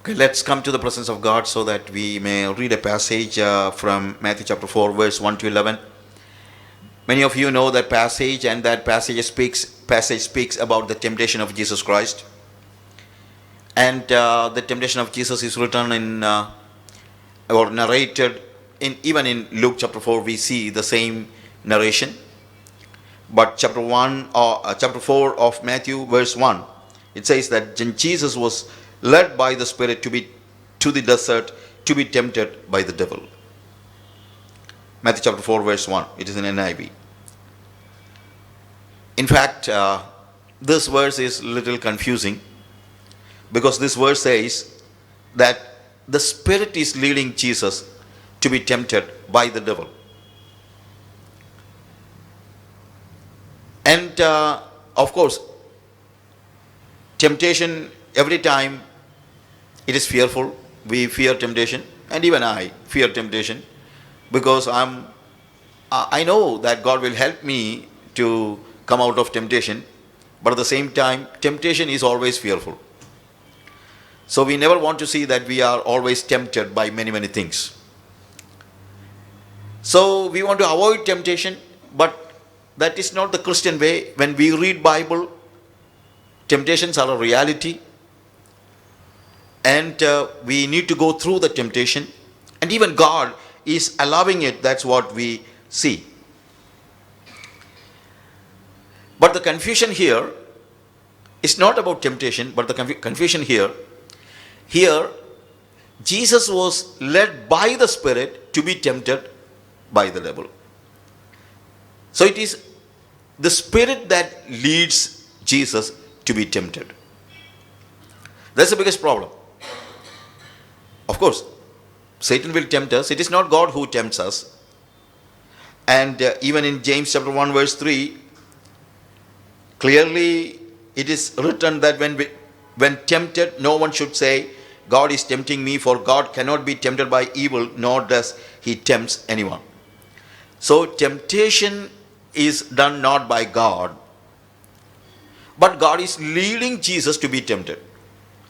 Okay, let's come to the presence of God so that we may read a passage from Matthew chapter 4, verse 1 to 11. Many of you know that passage, and that passage speaks about the temptation of Jesus Christ. And the temptation of Jesus is written in or narrated even in Luke chapter 4. We see the same narration. But chapter 4 of Matthew, verse 1, it says that Jesus was led by the Spirit to the desert to be tempted by the devil. Matthew chapter 4, verse 1. It is in NIV. In fact, this verse is a little confusing, because this verse says that the Spirit is leading Jesus to be tempted by the devil. And of course, temptation, every time it is fearful. We fear temptation, and even I fear temptation, because I know that God will help me to come out of temptation, but at the same time, temptation is always fearful. So we never want to see that we are always tempted by many things. So we want to avoid temptation, but that is not the Christian way. When we read Bible, temptations are a reality, and we need to go through the temptation, and even God is allowing it. That's what we see. But the confusion here is not about temptation, but the confusion here, Jesus was led by the Spirit to be tempted by the devil. So it is the Spirit that leads Jesus to be tempted. That's the biggest problem. Of course, Satan will tempt us. It is not God who tempts us. And even in James chapter 1, verse 3, clearly it is written that when tempted, no one should say, God is tempting me, for God cannot be tempted by evil, nor does he tempt anyone. So temptation is done not by God, but God is leading Jesus to be tempted,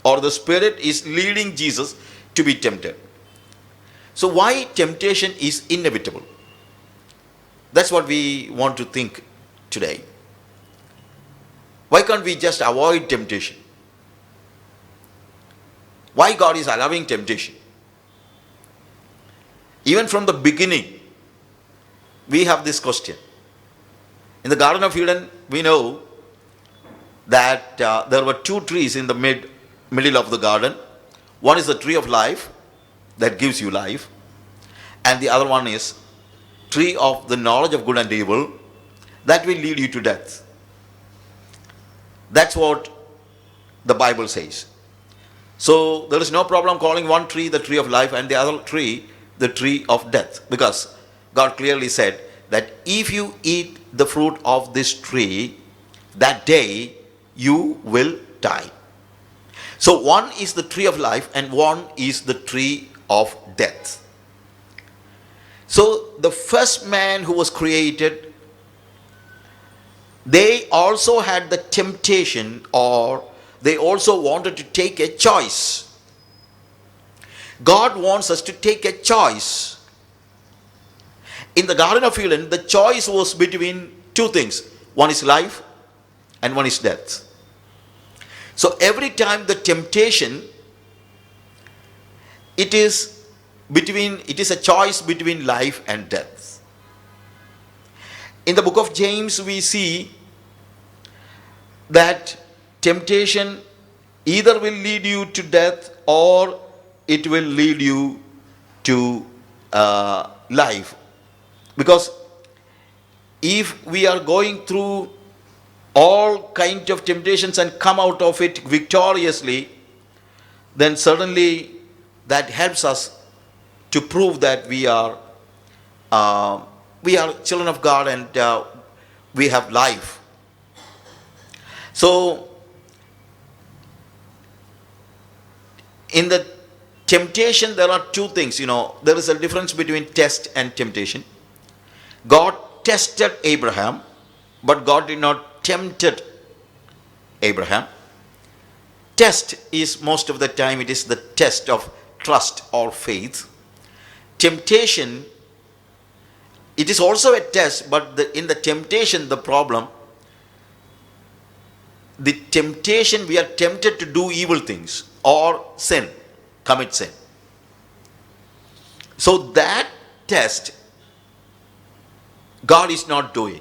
or the Spirit is leading Jesus to be tempted. So why temptation is inevitable? That's what we want to think today. Why can't we just avoid temptation? Why God is allowing temptation? Even from the beginning, we have this question. In the Garden of Eden, we know that there were two trees in the middle of the garden. One is the tree of life that gives you life, and the other one is tree of the knowledge of good and evil that will lead you to death. That's what the Bible says. So there is no problem calling one tree the tree of life and the other tree the tree of death, because God clearly said that if you eat the fruit of this tree, that day you will die. So one is the tree of life and one is the tree of death. So the first man who was created, they also had the temptation, or they also wanted to take a choice. God wants us to take a choice. In the Garden of Eden, the choice was between two things. One is life and one is death. So every time the temptation, it is a choice between life and death. In the book of James, we see that temptation either will lead you to death or it will lead you to life. Because if we are going through all kinds of temptations and come out of it victoriously, then certainly that helps us to prove that we are children of God, and we have life. So in the temptation, there are two things. There is a difference between test and temptation. God tested Abraham, but God did not tempt Abraham. test is most of the time it is the test of trust or faith. Temptation, it is also a test, but in the temptation, the problem, the temptation, we are tempted to do evil things or sin, commit sin. So that test, God is not doing.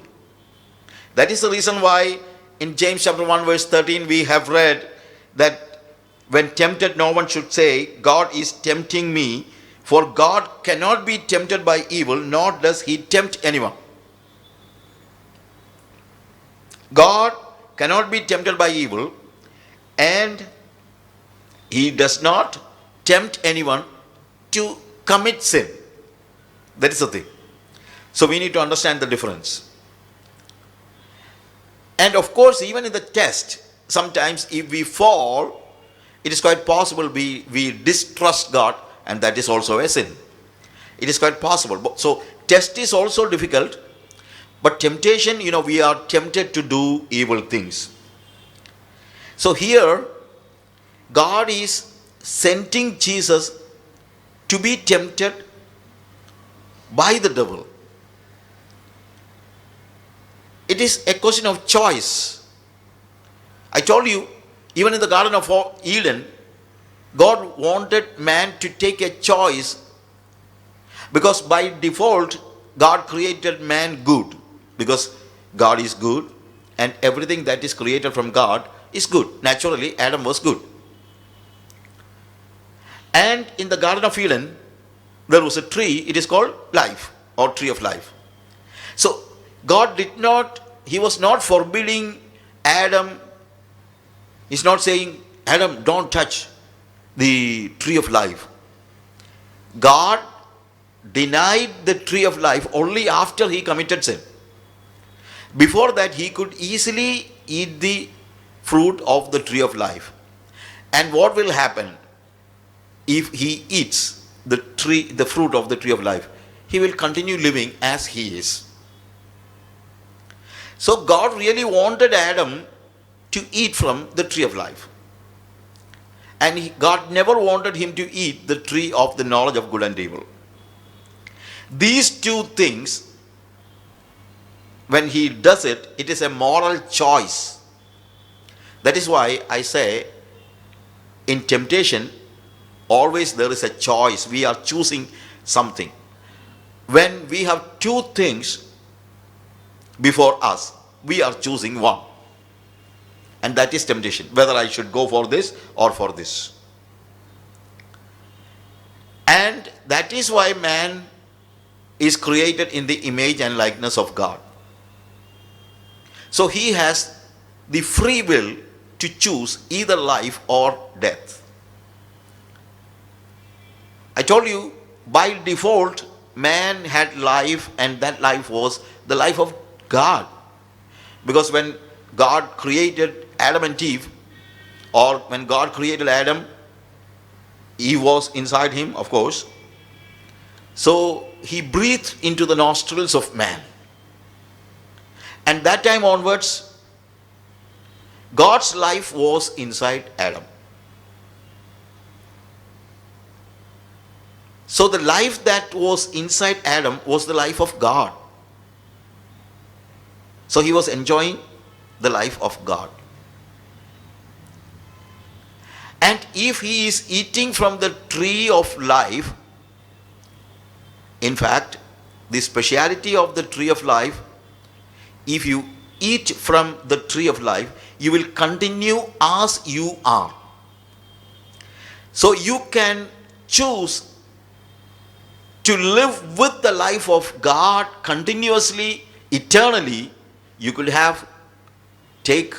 That is the reason why in James chapter 1 verse 13 we have read that when tempted, no one should say, God is tempting me, for God cannot be tempted by evil, nor does he tempt anyone. God cannot be tempted by evil, and he does not tempt anyone to commit sin. That is the thing. So we need to understand the difference. And of course, even in the test, sometimes if we fall, it is quite possible we distrust God, and that is also a sin. It is quite possible. So test is also difficult, but temptation, we are tempted to do evil things. So here, God is sending Jesus to be tempted by the devil. It is a question of choice. I told you, even in the Garden of Eden, God wanted man to take a choice, because by default, God created man good, because God is good and everything that is created from God is good. Naturally, Adam was good. And in the Garden of Eden, there was a tree, it is called life or tree of life. So God he was not forbidding Adam. He's not saying, Adam, don't touch the tree of life. God denied the tree of life only after he committed sin. Before that, he could easily eat the fruit of the tree of life. And what will happen if he eats the fruit of the tree of life? He will continue living as he is. So God really wanted Adam to eat from the tree of life. And God never wanted him to eat the tree of the knowledge of good and evil. These two things, when he does it, it is a moral choice. That is why I say, in temptation, always there is a choice. We are choosing something. When we have two things before us, we are choosing one. And that is temptation, whether I should go for this or for this. And that is why man is created in the image and likeness of God. So he has the free will to choose either life or death. I told you, by default, man had life, and that life was the life of God. Because when God created Adam and Eve, or when God created Adam, Eve was inside him, of course. So he breathed into the nostrils of man. And that time onwards, God's life was inside Adam. So the life that was inside Adam was the life of God. So he was enjoying the life of God. And if he is eating from the tree of life, in fact, the speciality of the tree of life, if you eat from the tree of life, you will continue as you are. So you can choose to live with the life of God continuously, eternally. You could take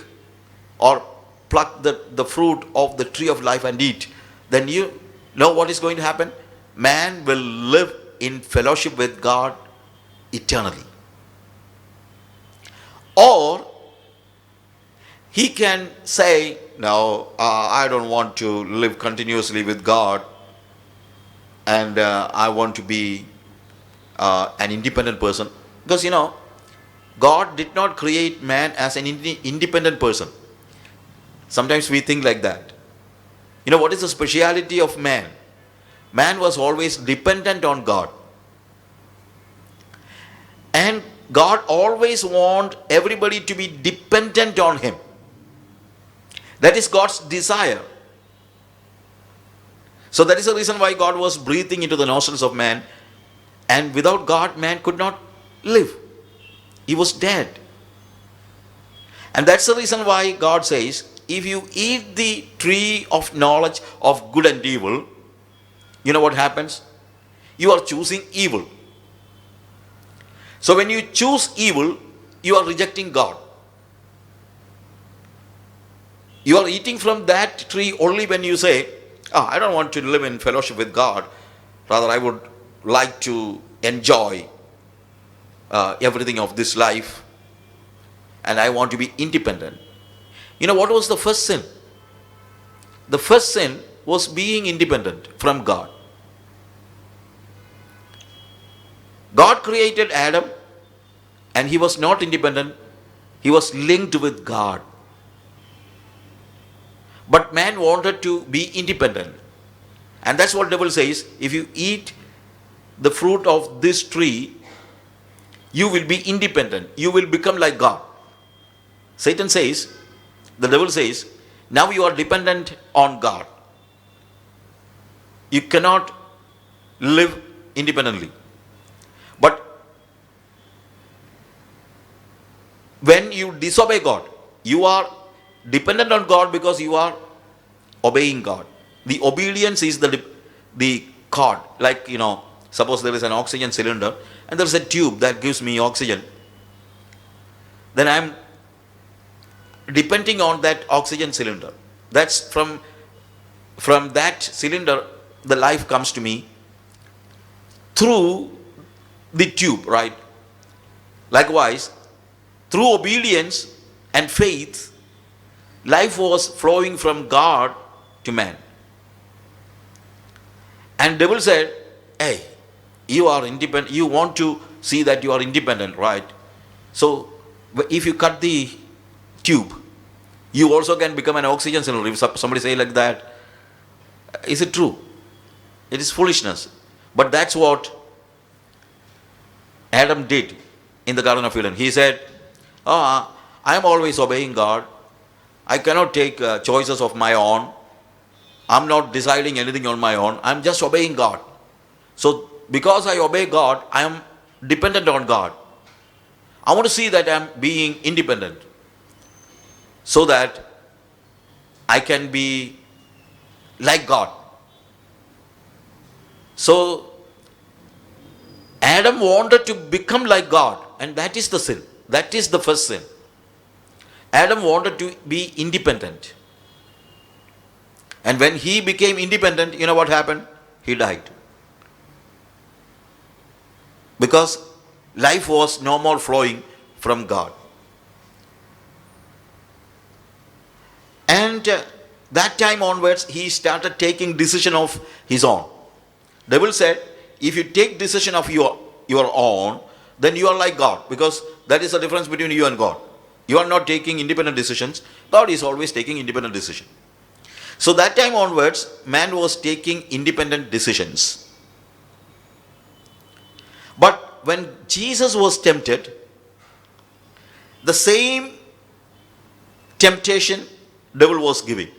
or pluck the fruit of the tree of life and eat. Then you know what is going to happen? Man will live in fellowship with God eternally. Or he can say, no, I don't want to live continuously with God, and I want to be an independent person. Because God did not create man as an independent person. Sometimes we think like that. You know what is the speciality of man? Man was always dependent on God. And God always wants everybody to be dependent on Him. That is God's desire. So that is the reason why God was breathing into the nostrils of man. And without God, man could not live. He was dead. And that's the reason why God says, if you eat the tree of knowledge of good and evil, you know what happens? You are choosing evil. So when you choose evil, you are rejecting God. You are eating from that tree only when you say, I don't want to live in fellowship with God. Rather, I would like to enjoy everything of this life. And I want to be independent. You know what was the first sin? The first sin was being independent from God. God created Adam and he was not independent. He was linked with God. But man wanted to be independent. And that's what the devil says. If you eat the fruit of this tree, you will be independent. You will become like God. Satan says, the devil says, now you are dependent on God. You cannot live independently. But when you disobey God, you are dependent on God because you are obeying God. The obedience is the cord. Like, suppose there is an oxygen cylinder and there is a tube that gives me oxygen. Then I am depending on that oxygen cylinder. That's from that cylinder, the life comes to me through the tube, right? Likewise, through obedience and faith, life was flowing from God to man. And devil said, hey, you are independent. You want to see that you are independent, right? So if you cut the tube, you also can become an oxygen cylinder. If somebody say like that, is it true? It is foolishness. But that's what Adam did in the Garden of Eden. He said, I am always obeying God. I cannot take choices of my own. I'm not deciding anything on my own. I'm just obeying God. So because I obey God, I am dependent on God. I want to see that I'm being independent so that I can be like God. So Adam wanted to become like God, and that is the sin. That is the first sin. Adam wanted to be independent. And when he became independent, you know what happened? He died. Because life was no more flowing from God. And that time onwards, he started taking decision of his own. Devil said, if you take decision of your own, then you are like God. Because that is the difference between you and God. You are not taking independent decisions. God is always taking independent decision. So that time onwards, man was taking independent decisions. But when Jesus was tempted, the same temptation devil was giving.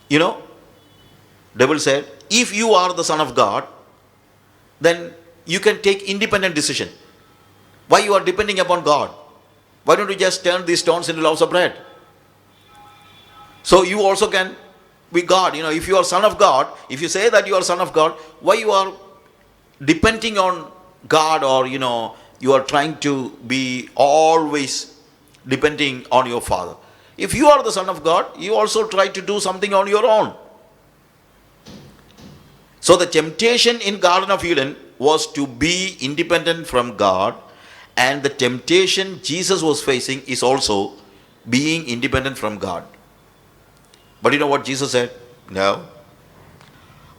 Devil said, if you are the Son of God, then you can take independent decision. Why you are depending upon God? Why don't you just turn these stones into loaves of bread? So you also can be God. If you are Son of God, if you say that you are Son of God, why you are depending on God, or you are trying to be always depending on your Father? If you are the Son of God, you also try to do something on your own. So the temptation in Garden of Eden was to be independent from God, and the temptation Jesus was facing is also being independent from God. But you know what Jesus said? No.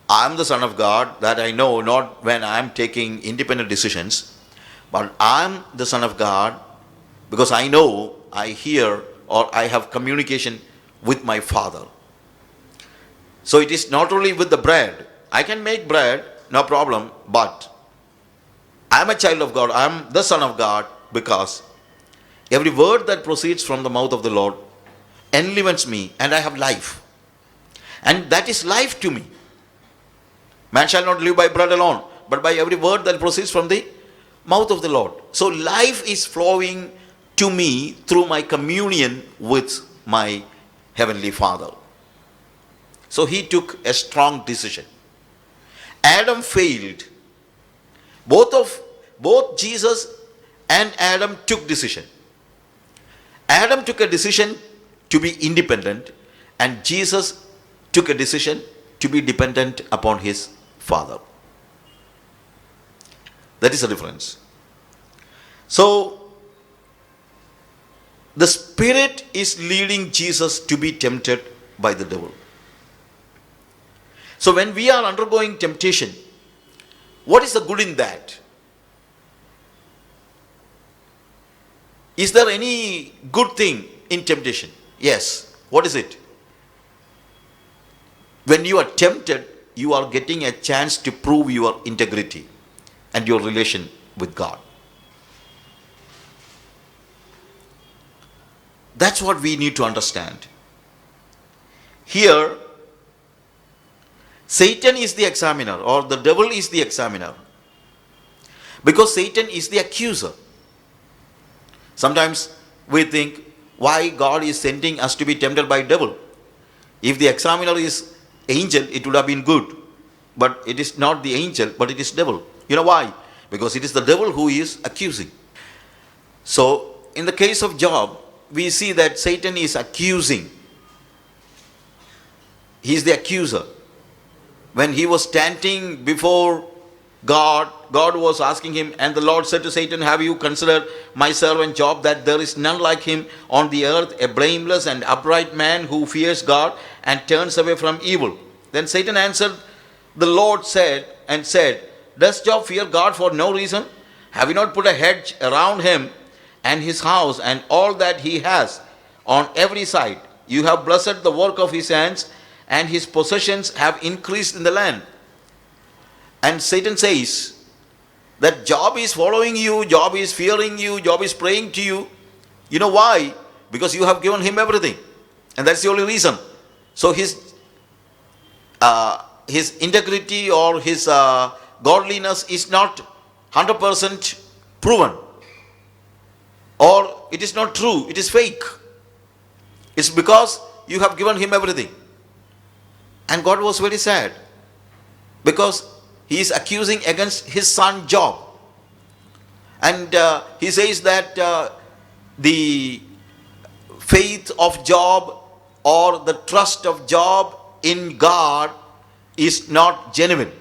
I am the Son of God, that I know, not when I am taking independent decisions, but I am the Son of God because I know, I hear, or I have communication with my Father. So it is not only with the bread. I can make bread, no problem, but I am a child of God, I am the son of God, because every word that proceeds from the mouth of the Lord enlivens me, and I have life. And that is life to me. Man shall not live by bread alone, but by every word that proceeds from the mouth of the Lord. So life is flowing to me through my communion with my Heavenly Father. So he took a strong decision. Adam failed. Both Jesus and Adam took decision. Adam took a decision to be independent, and Jesus took a decision to be dependent upon his Father. That is the difference. So, the Spirit is leading Jesus to be tempted by the devil. So, when we are undergoing temptation, what is the good in that? Is there any good thing in temptation? Yes. What is it? When you are tempted, you are getting a chance to prove your integrity and your relation with God. That's what we need to understand. Here, Satan is the examiner, or the devil is the examiner, because Satan is the accuser. Sometimes we think, why God is sending us to be tempted by devil? If the examiner is angel, it would have been good. But it is not the angel, but it is devil. You know why? Because it is the devil who is accusing. So, in the case of Job, we see that Satan is accusing. He is the accuser. When he was standing before God, God was asking him, and the Lord said to Satan, have you considered my servant Job, that there is none like him on the earth, a blameless and upright man who fears God and turns away from evil? Then Satan answered, the Lord said, does Job fear God for no reason? Have you not put a hedge around him and his house and all that he has on every side? You have blessed the work of his hands, and his possessions have increased in the land. And Satan says that Job is following you, Job is fearing you, Job is praying to you. You know why? Because you have given him everything. And that's the only reason. So his integrity or his godliness is not 100% proven. Or it is not true, it is fake. It's because you have given him everything. And God was very sad, because he is accusing against his son Job. And he says that the faith of Job or the trust of Job in God is not genuine.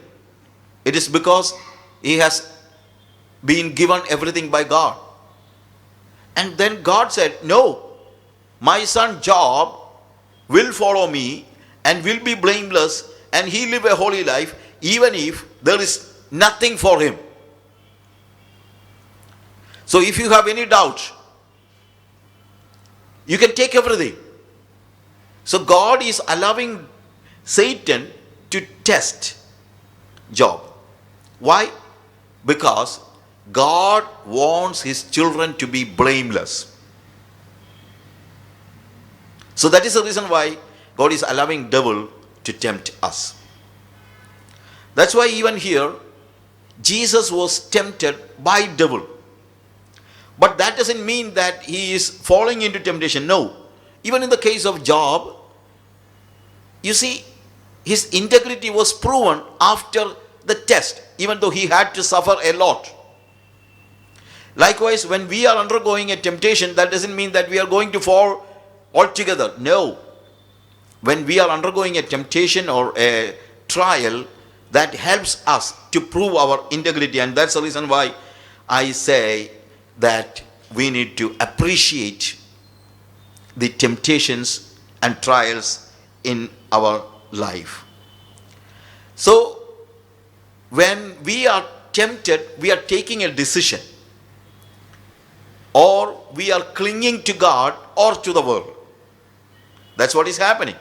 It is because he has been given everything by God. And then God said, no, my son Job will follow me and will be blameless, and he live a holy life, even if there is nothing for him. So if you have any doubt, you can take everything. So God is allowing Satan to test Job. Why? Because God wants his children to be blameless. So that is the reason why God is allowing devil to tempt us. That's why even here, Jesus was tempted by devil. But that doesn't mean that he is falling into temptation. No. Even in the case of Job, you see, his integrity was proven after the test, even though he had to suffer a lot. Likewise, when we are undergoing a temptation, that doesn't mean that we are going to fall altogether. No. When we are undergoing a temptation or a trial, that helps us to prove our integrity. And that's the reason why I say that we need to appreciate the temptations and trials in our life. So, when we are tempted, we are taking a decision, or we are clinging to God or to the world. That's what is happening.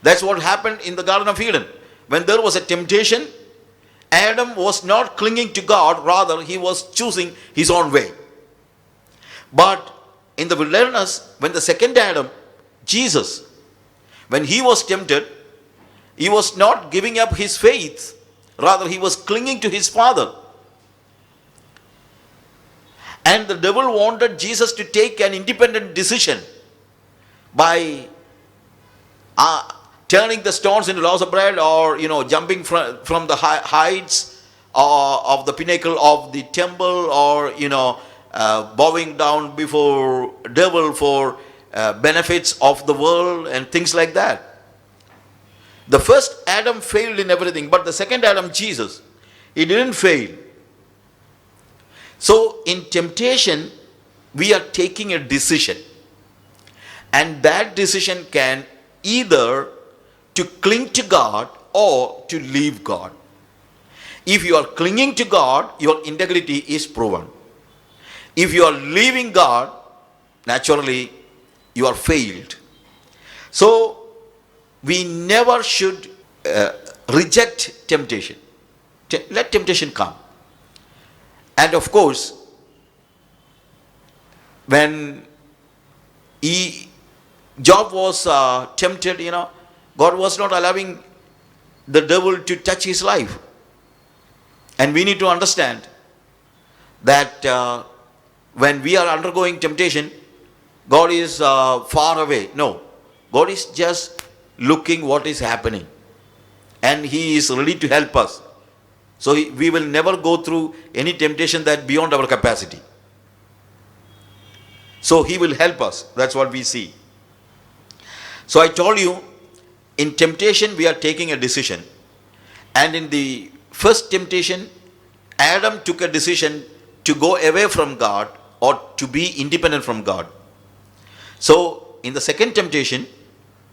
That's what happened in the Garden of Eden. When there was a temptation, Adam was not clinging to God, rather he was choosing his own way. But in the wilderness, when the second Adam, Jesus, when he was tempted, he was not giving up his faith, rather he was clinging to his Father. And the devil wanted Jesus to take an independent decision by turning the stones into loaves of bread, or jumping from the heights of the pinnacle of the temple, or bowing down before devil for benefits of the world and things like that. The first Adam failed in everything, but the second Adam, Jesus, he didn't fail. So in temptation, we are taking a decision, and that decision can either to cling to God or to leave God. If you are clinging to God, your integrity is proven. If you are leaving God, naturally you are failed. So we never should reject temptation. Let temptation come. And of course, when Job was tempted, God was not allowing the devil to touch his life. And we need to understand that when we are undergoing temptation, God is far away. No, God is just looking what is happening, and he is ready to help us. So we will never go through any temptation that beyond our capacity. So he will help us. That's what we see. So I told you, in temptation we are taking a decision. And in the first temptation, Adam took a decision to go away from God or to be independent from God. So in the second temptation,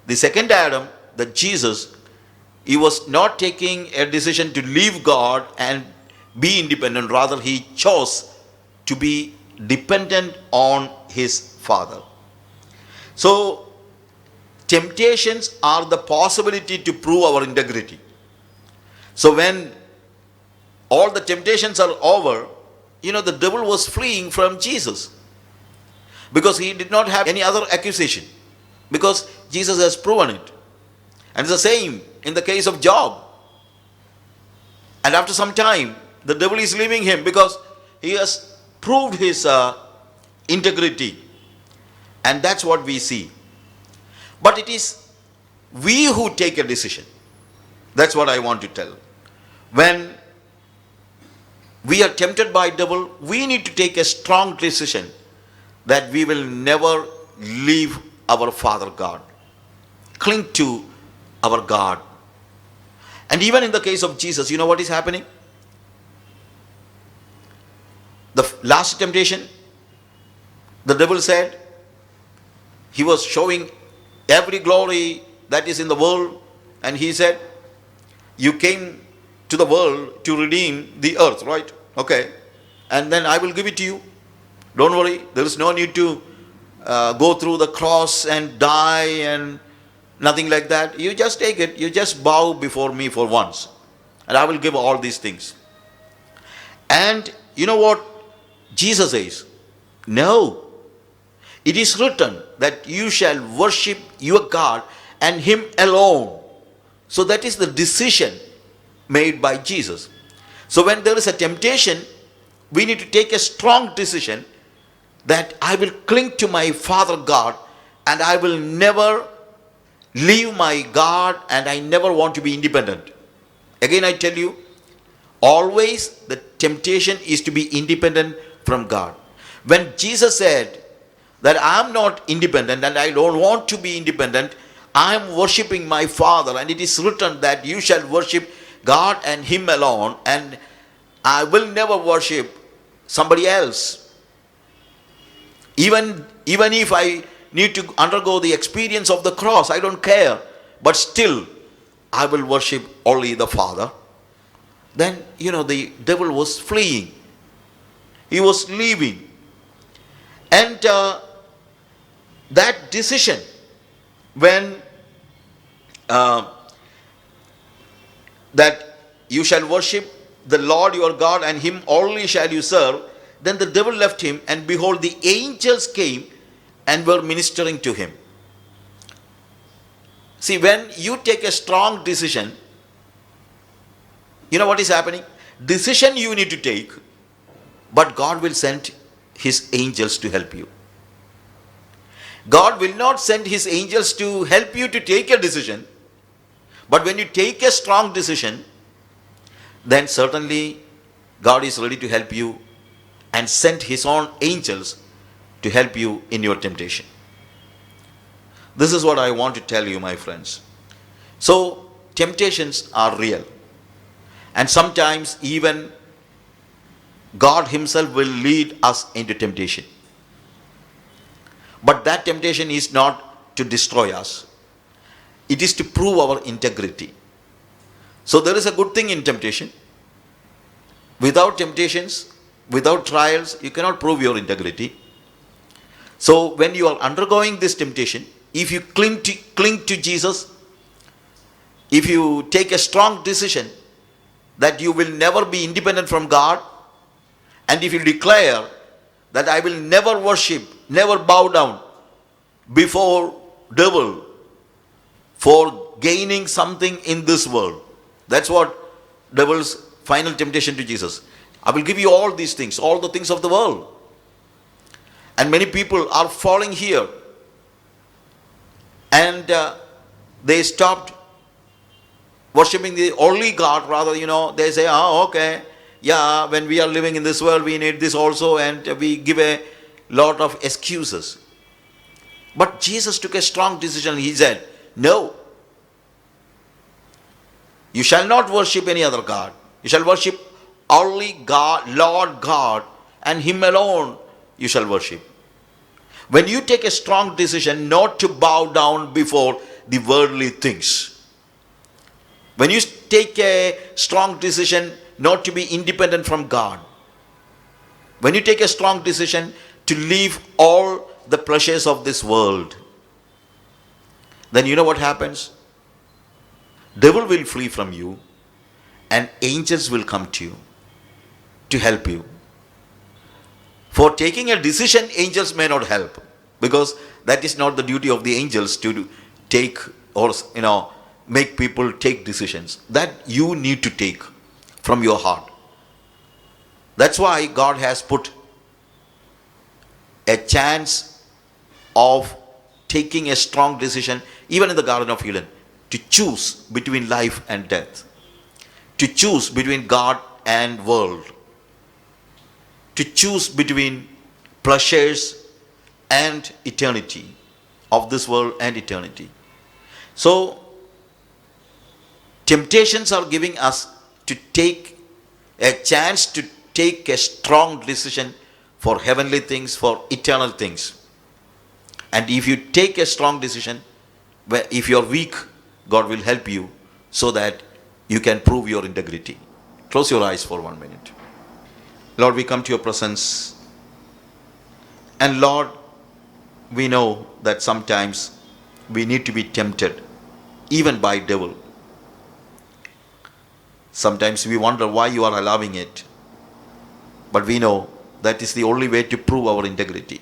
the second Adam, the Jesus, he was not taking a decision to leave God and be independent. Rather, he chose to be dependent on his Father. So temptations are the possibility to prove our integrity. So when all the temptations are over, the devil was fleeing from Jesus, because he did not have any other accusation, because Jesus has proven it. And it's the same in the case of Job. And after some time, the devil is leaving him because he has proved his integrity. And that's what we see. But it is we who take a decision. That's what I want to tell. When we are tempted by devil, we need to take a strong decision that we will never leave our Father God. Cling to our God. And even in the case of Jesus, you know what is happening? The last temptation, the devil said, he was showing every glory that is in the world, and he said, you came to the world to redeem the earth, right? Okay. And then I will give it to you. Don't worry, there is no need to go through the cross and die and nothing like that. You just take it. You just bow before me for once, and I will give all these things. And you know what Jesus says? No. It is written that you shall worship your God and him alone. So that is the decision made by Jesus. So when there is a temptation, we need to take a strong decision that I will cling to my Father God, and I will never leave my God, and I never want to be independent. Again, I tell you, always the temptation is to be independent from God. When Jesus said that I am not independent and I don't want to be independent, I am worshipping my Father, and it is written that you shall worship God and him alone, and I will never worship somebody else. Even if I need to undergo the experience of the cross, I don't care, but still I will worship only the Father. Then the devil was fleeing, he was leaving. And that decision, when uh, that you shall worship the Lord your God, and him only shall you serve. Then the devil left him, and behold, the angels came and were ministering to him. See, when you take a strong decision, you know what is happening? Decision you need to take, but God will send his angels to help you. God will not send his angels to help you to take a decision, but when you take a strong decision, then certainly God is ready to help you and send his own angels to help you in your temptation. This is what I want to tell you, my friends. So, temptations are real. And sometimes even God himself will lead us into temptation. But that temptation is not to destroy us. It is to prove our integrity. So there is a good thing in temptation. Without temptations, without trials, you cannot prove your integrity. So when you are undergoing this temptation, if you cling to Jesus, if you take a strong decision that you will never be independent from God, and if you declare that I will never worship, never bow down before devil for gaining something in this world. That's what devil's final temptation to Jesus. I will give you all these things, all the things of the world. And many people are falling here, and they stopped worshipping the only God. Rather, they say, okay, yeah, when we are living in this world, we need this also, and we give a lot of excuses. But Jesus took a strong decision. He said, no, you shall not worship any other God. You shall worship only God, Lord God, and him alone you shall worship. When you take a strong decision not to bow down before the worldly things, when you take a strong decision not to be independent from God, when you take a strong decision to leave all the pleasures of this world, then you know what happens? Devil will flee from you, and angels will come to you to help you. For taking a decision, angels may not help, because that is not the duty of the angels to take or make people take decisions. That you need to take from your heart. That's why God has put a chance of taking a strong decision even in the Garden of Eden, to choose between life and death, to choose between God and world, to choose between pleasures and eternity, of this world and eternity. So temptations are giving us to take a chance to take a strong decision for heavenly things, for eternal things. And if you take a strong decision, if you are weak, God will help you so that you can prove your integrity. Close your eyes for 1 minute. Lord, we come to your presence. And Lord, we know that sometimes we need to be tempted, even by devil. Sometimes we wonder why you are allowing it. But we know that is the only way to prove our integrity.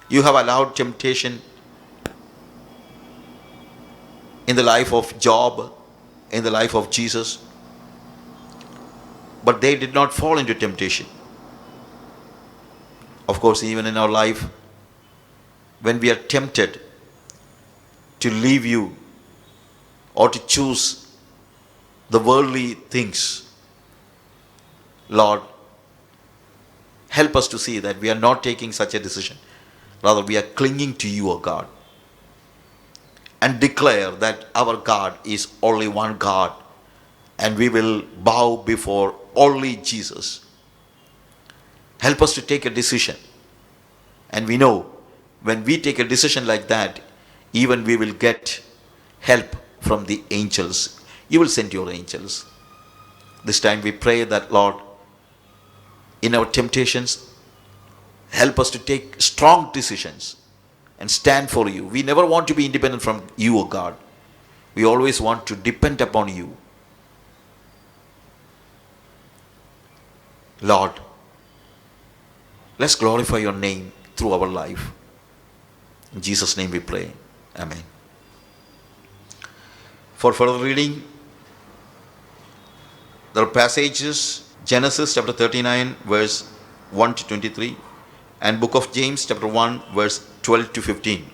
You have allowed temptation in the life of Job, in the life of Jesus, but they did not fall into temptation. Of course, even in our life, when we are tempted to leave you or to choose the worldly things, Lord, help us to see that we are not taking such a decision. Rather, we are clinging to you, O God, and declare that our God is only one God, and we will bow before only Jesus. Help us to take a decision. And we know when we take a decision like that, even we will get help from the angels. You will send your angels. This time we pray that, Lord, in our temptations, help us to take strong decisions and stand for you. We never want to be independent from you, O God. We always want to depend upon you. Lord, let's glorify your name through our life. In Jesus' name we pray. Amen. For further reading, there are passages, Genesis chapter 39, verse 1 to 23, and book of James chapter 1, verse 12 to 15.